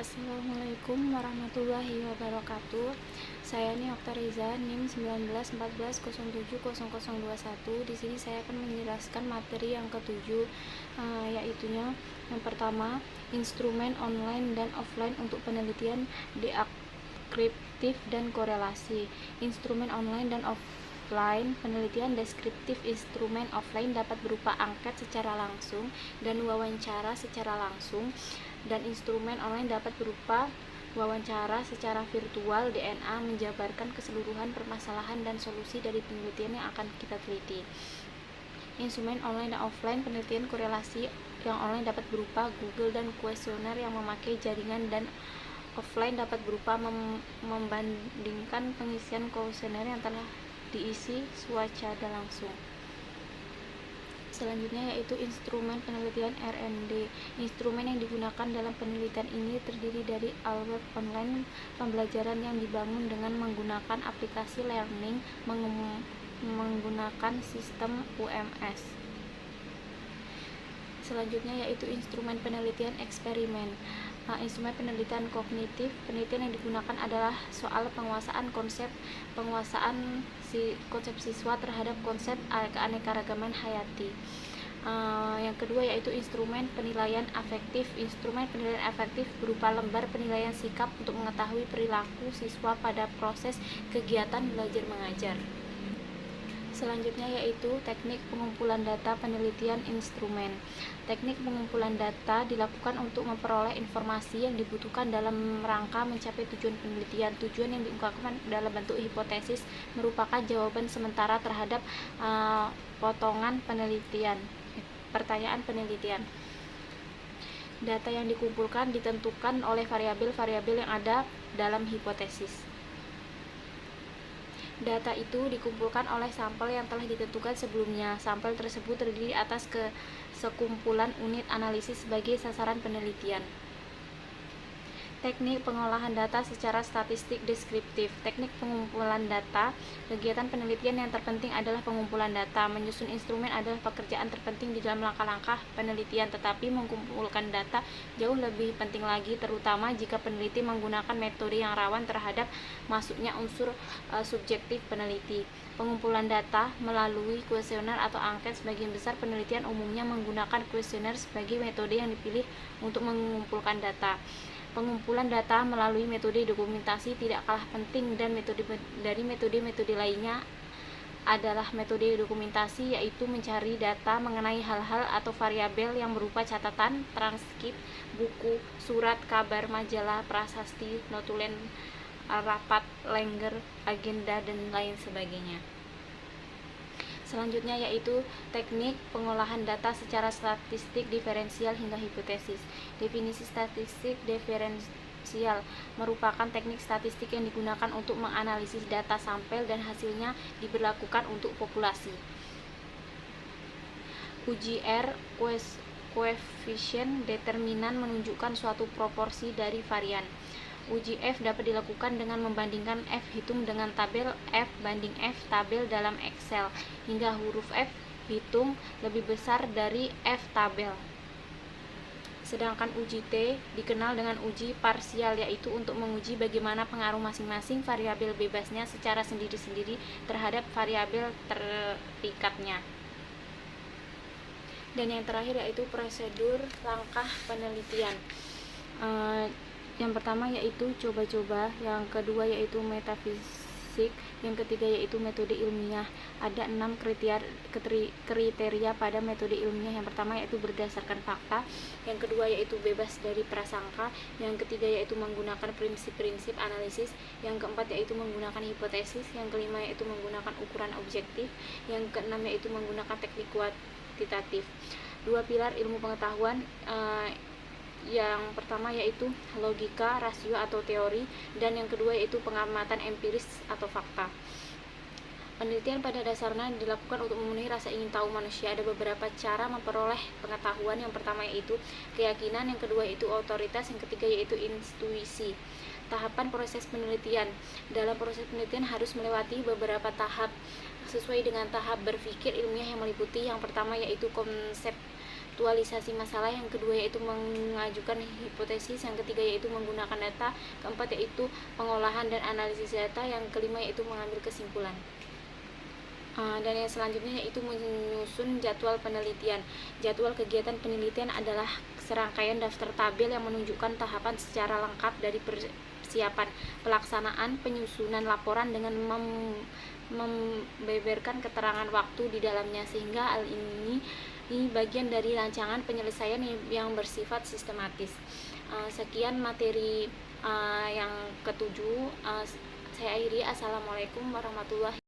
Assalamualaikum warahmatullahi wabarakatuh. Saya Niokta Riza, NIM 1914070021. Di sini saya akan menjelaskan materi yang ketujuh, yaitunya yang pertama, instrumen online dan offline untuk penelitian deskriptif dan korelasi. Instrumen online dan offline penelitian deskriptif. Instrumen offline dapat berupa angket secara langsung dan wawancara secara langsung, dan instrumen online dapat berupa wawancara secara virtual. DNA menjabarkan keseluruhan permasalahan dan solusi dari penelitian yang akan kita teliti. Instrumen online dan offline penelitian korelasi yang online dapat berupa Google dan kuesioner yang memakai jaringan, dan offline dapat berupa membandingkan pengisian kuesioner yang telah diisi secara langsung. Selanjutnya yaitu instrumen penelitian R&D. Instrumen yang digunakan dalam penelitian ini terdiri dari alweb online pembelajaran yang dibangun dengan menggunakan aplikasi learning menggunakan sistem UMS. Selanjutnya yaitu instrumen penelitian eksperimen. Instrumen penelitian kognitif. Penelitian yang digunakan adalah soal penguasaan konsep siswa terhadap konsep keanekaragaman hayati. Yang kedua yaitu instrumen penilaian afektif. Instrumen penilaian afektif berupa lembar penilaian sikap untuk mengetahui perilaku siswa pada proses kegiatan belajar mengajar. Selanjutnya yaitu teknik pengumpulan data penelitian instrumen. Teknik pengumpulan data dilakukan untuk memperoleh informasi yang dibutuhkan dalam rangka mencapai tujuan penelitian. Tujuan yang diungkapkan dalam bentuk hipotesis merupakan jawaban sementara terhadap pertanyaan penelitian. Data yang dikumpulkan ditentukan oleh variabel-variabel yang ada dalam hipotesis. Data itu dikumpulkan oleh sampel yang telah ditentukan sebelumnya. Sampel tersebut terdiri atas sekumpulan unit analisis sebagai sasaran penelitian. Teknik pengolahan data secara statistik deskriptif. Teknik pengumpulan data. Kegiatan penelitian yang terpenting adalah pengumpulan data. Menyusun instrumen adalah pekerjaan terpenting di dalam langkah-langkah penelitian, tetapi mengumpulkan data jauh lebih penting lagi, terutama jika peneliti menggunakan metode yang rawan terhadap masuknya unsur subjektif peneliti. Pengumpulan data melalui kuesioner atau angket. Sebagian besar penelitian umumnya menggunakan kuesioner sebagai metode yang dipilih untuk mengumpulkan data. Pengumpulan data melalui metode dokumentasi tidak kalah penting, dan metode lainnya adalah metode dokumentasi, yaitu mencari data mengenai hal-hal atau variabel yang berupa catatan, transkrip, buku, surat, kabar, majalah, prasasti, notulen, rapat, lengger, agenda, dan lain sebagainya. Selanjutnya yaitu teknik pengolahan data secara statistik diferensial hingga hipotesis. Definisi statistik diferensial merupakan teknik statistik yang digunakan untuk menganalisis data sampel dan hasilnya diberlakukan untuk populasi. Uji R, koefisien determinan menunjukkan suatu proporsi dari varian. Uji F dapat dilakukan dengan membandingkan F hitung dengan tabel F banding F tabel dalam Excel hingga huruf F hitung lebih besar dari F tabel. Sedangkan uji T dikenal dengan uji parsial, yaitu untuk menguji bagaimana pengaruh masing-masing variabel bebasnya secara sendiri-sendiri terhadap variabel terikatnya. Dan yang terakhir yaitu prosedur langkah penelitian. Yang pertama yaitu coba-coba, yang kedua yaitu metafisik, yang ketiga yaitu metode ilmiah. Ada 6 kriteria pada metode ilmiah. Yang pertama yaitu berdasarkan fakta, yang kedua yaitu bebas dari prasangka, yang ketiga yaitu menggunakan prinsip-prinsip analisis, yang keempat yaitu menggunakan hipotesis, yang kelima yaitu menggunakan ukuran objektif, yang keenam yaitu menggunakan teknik kuantitatif. Dua pilar ilmu pengetahuan, yang pertama yaitu logika, rasio atau teori, dan yang kedua yaitu pengamatan empiris atau fakta. Penelitian pada dasarnya dilakukan untuk memenuhi rasa ingin tahu manusia. Ada beberapa cara memperoleh pengetahuan. Yang pertama yaitu keyakinan, yang kedua yaitu otoritas, yang ketiga yaitu intuisi. Tahapan proses penelitian. Dalam proses penelitian harus melewati beberapa tahap sesuai dengan tahap berpikir ilmiah yang meliputi. Yang pertama yaitu konsep mengaktualisasi masalah, yang kedua yaitu mengajukan hipotesis, yang ketiga yaitu menggunakan data, keempat yaitu pengolahan dan analisis data, yang kelima yaitu mengambil kesimpulan. Dan yang selanjutnya yaitu menyusun jadwal penelitian. Jadwal kegiatan penelitian adalah serangkaian daftar tabel yang menunjukkan tahapan secara lengkap dari persiapan, pelaksanaan, penyusunan laporan dengan membeberkan keterangan waktu di dalamnya, sehingga hal ini bagian dari rancangan penyelesaian yang bersifat sistematis. Sekian materi yang ketujuh. Saya akhiri. Assalamualaikum warahmatullahi wabarakatuh.